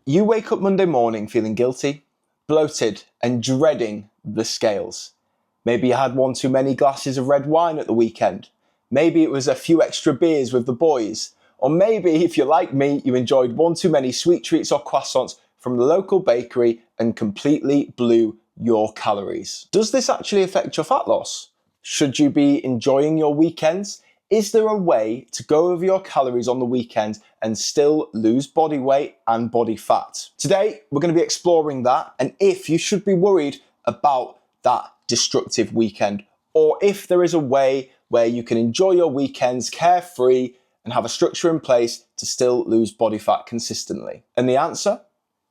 You wake up Monday morning feeling guilty, bloated, and dreading the scales. Maybe you had one too many glasses of red wine at the weekend. Maybe it was a few extra beers with the boys. Or maybe, if you're like me, you enjoyed one too many sweet treats or croissants from the local bakery and completely blew your calories. Does this actually affect your fat loss? Should you be enjoying your weekends? Is there a way to go over your calories on the weekend and still lose body weight and body fat? Today, we're going to be exploring that and if you should be worried about that destructive weekend, or if there is a way where you can enjoy your weekends carefree and have a structure in place to still lose body fat consistently. And the answer?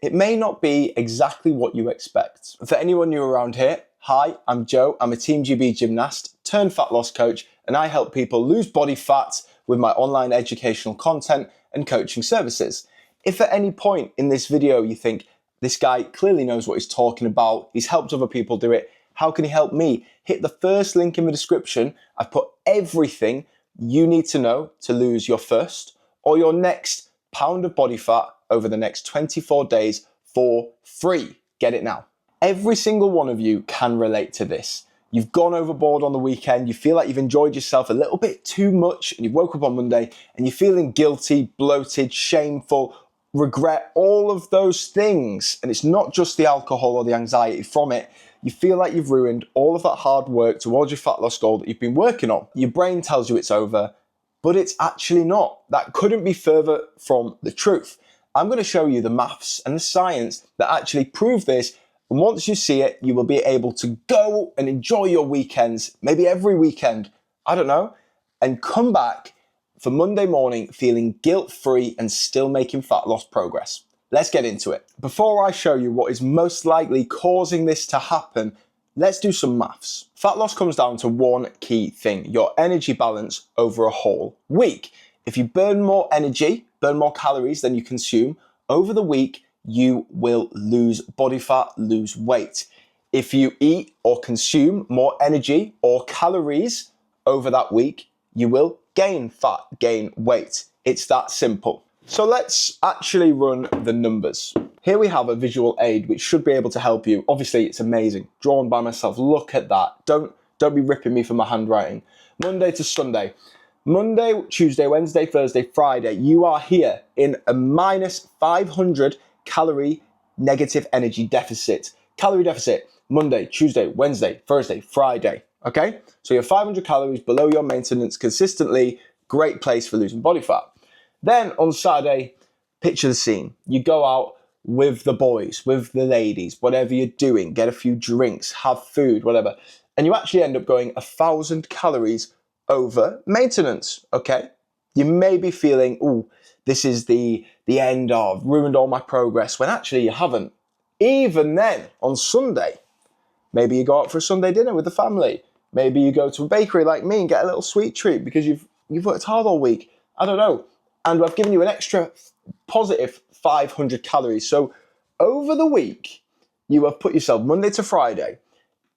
It may not be exactly what you expect. For anyone new around here, hi, I'm Joe. I'm a Team GB gymnast turned fat loss coach, and I help people lose body fat with my online educational content and coaching services. If at any point in this video you think, this guy clearly knows what he's talking about, he's helped other people do it, how can he help me? Hit the first link in the description. I've put everything you need to know to lose your first or your next pound of body fat over the next 24 days for free. Get it now. Every single one of you can relate to this. You've gone overboard on the weekend, you feel like you've enjoyed yourself a little bit too much, and you've woke up on Monday and you're feeling guilty, bloated, shameful, regret, all of those things. And it's not just the alcohol or the anxiety from it. You feel like you've ruined all of that hard work towards your fat loss goal that you've been working on. Your brain tells you it's over, but it's actually not. That couldn't be further from the truth. I'm going to show you the maths and the science that actually prove this. And once you see it, you will be able to go and enjoy your weekends, maybe every weekend, I don't know, and come back for Monday morning feeling guilt-free and still making fat loss progress. Let's get into it. Before I show you what is most likely causing this to happen, let's do some maths. Fat loss comes down to one key thing, your energy balance over a whole week. If you burn more energy, burn more calories than you consume over the week, you will lose body fat, lose weight. If you eat or consume more energy or calories over that week, you will gain fat, gain weight. It's that simple. So let's actually run the numbers. Here we have a visual aid which should be able to help you. Obviously, it's amazing. Drawn by myself. Look at that. Don't be ripping me for my handwriting. Monday to Sunday. Monday, Tuesday, Wednesday, Thursday, Friday. You are here in a minus 500 calorie negative energy deficit. Calorie deficit. Monday, Tuesday, Wednesday, Thursday, Friday. Okay? So you're 500 calories below your maintenance consistently. Great place for losing body fat. Then on Saturday, picture the scene. You go out with the boys, with the ladies, whatever you're doing, get a few drinks, have food, whatever. And you actually end up going 1,000 calories over maintenance, okay? You may be feeling, ooh, this is the end of, ruined all my progress, when actually you haven't. Even then, on Sunday, maybe you go out for a Sunday dinner with the family. Maybe you go to a bakery like me and get a little sweet treat because you've worked hard all week. I don't know. And I've given you an extra positive 500 calories. So over the week, you have put yourself Monday to Friday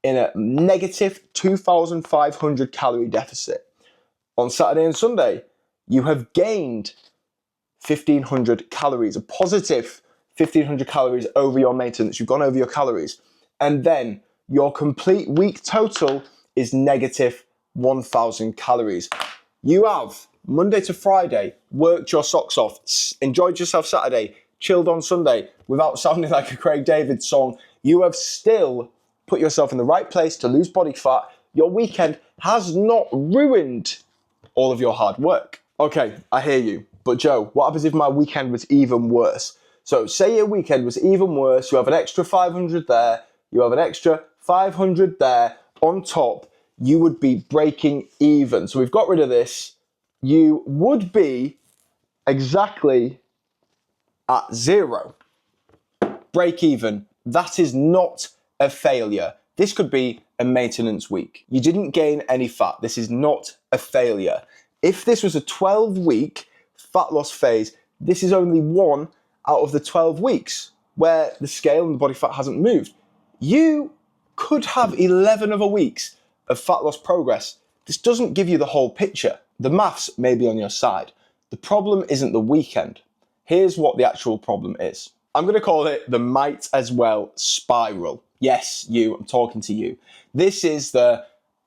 in a negative 2,500 calorie deficit. On Saturday and Sunday, you have gained 1,500 calories, a positive 1,500 calories over your maintenance. You've gone over your calories. And then your complete week total is negative 1,000 calories. You have Monday to Friday, worked your socks off, enjoyed yourself Saturday, chilled on Sunday without sounding like a Craig David song. You have still put yourself in the right place to lose body fat. Your weekend has not ruined all of your hard work. Okay, I hear you. But Joe, what happens if my weekend was even worse? So say your weekend was even worse, you have an extra 500 there, you have an extra 500 there on top, you would be breaking even. So we've got rid of this. You would be exactly at zero. Break even. That is not a failure. This could be a maintenance week. You didn't gain any fat. This is not a failure. If this was a 12-week fat loss phase, this is only one out of the 12 weeks where the scale and the body fat hasn't moved. You could have 11 other weeks of fat loss progress. This doesn't give you the whole picture. The maths may be on your side. The problem isn't the weekend. Here's what the actual problem is. I'm going to call it the might as well spiral. Yes, you, I'm talking to you. This is the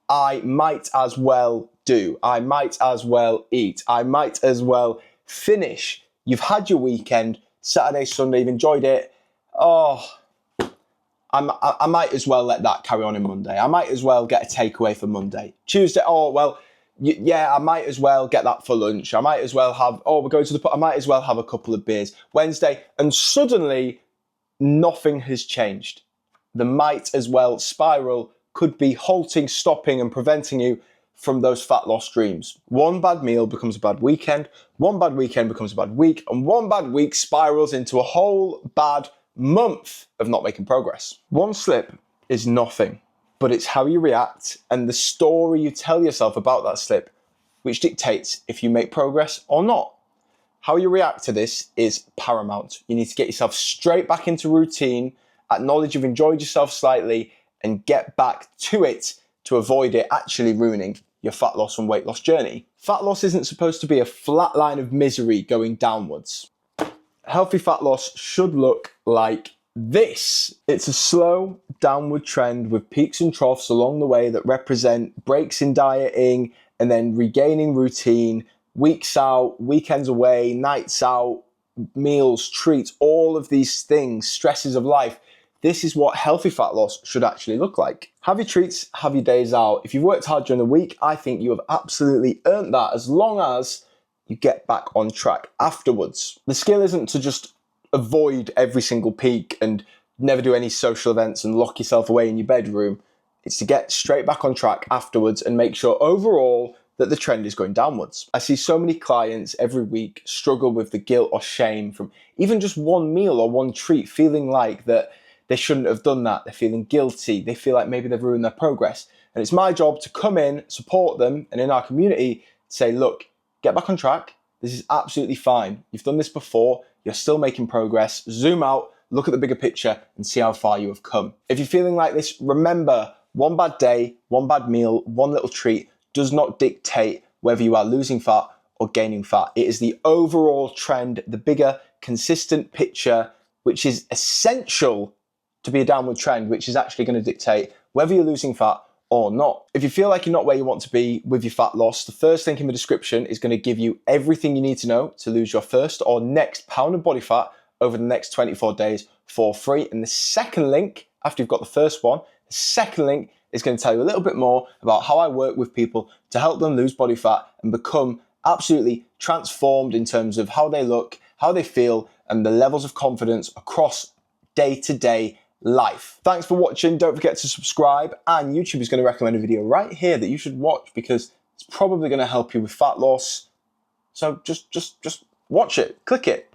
I might as well do. I might as well eat. I might as well finish. You've had your weekend, Saturday, Sunday, you've enjoyed it. Oh, I might as well let that carry on in Monday. I might as well get a takeaway for Monday. Tuesday, oh, well, yeah, I might as well get that for lunch. I might as well have, oh, we're going to the pub. I might as well have a couple of beers. Wednesday, and suddenly nothing has changed. The might as well spiral could be halting, stopping, and preventing you from those fat loss dreams. One bad meal becomes a bad weekend, one bad weekend becomes a bad week, and one bad week spirals into a whole bad month of not making progress. One slip is nothing, but it's how you react and the story you tell yourself about that slip which dictates if you make progress or not. How you react to this is paramount. You need to get yourself straight back into routine, acknowledge you've enjoyed yourself slightly, and get back to it to avoid it actually ruining your fat loss and weight loss journey. Fat loss isn't supposed to be a flat line of misery going downwards. Healthy fat loss should look like this. It's a slow downward trend with peaks and troughs along the way that represent breaks in dieting and then regaining routine, weeks out, weekends away, nights out, meals, treats, all of these things, stresses of life. This is what healthy fat loss should actually look like. Have your treats, have your days out. If you've worked hard during the week, I think you have absolutely earned that as long as you get back on track afterwards. The skill isn't to just avoid every single peak and never do any social events and lock yourself away in your bedroom. It's to get straight back on track afterwards and make sure overall that the trend is going downwards. I see so many clients every week struggle with the guilt or shame from even just one meal or one treat, feeling like that they shouldn't have done that. They're feeling guilty. They feel like maybe they've ruined their progress. And it's my job to come in, support them, and in our community say, look, get back on track. This is absolutely fine. You've done this before. You're still making progress. Zoom out, look at the bigger picture, and see how far you have come. If you're feeling like this, remember, one bad day, one bad meal, one little treat does not dictate whether you are losing fat or gaining fat. It is the overall trend, the bigger, consistent picture, which is essential to be a downward trend, which is actually going to dictate whether you're losing fat or not. If you feel like you're not where you want to be with your fat loss, the first link in the description is going to give you everything you need to know to lose your first or next pound of body fat over the next 24 days for free. And the second link, after you've got the first one, the second link is going to tell you a little bit more about how I work with people to help them lose body fat and become absolutely transformed in terms of how they look, how they feel, and the levels of confidence across day-to-day life. Thanks for watching. Don't forget to subscribe, and YouTube is going to recommend a video right here that you should watch because it's probably going to help you with fat loss. So just watch it, click it.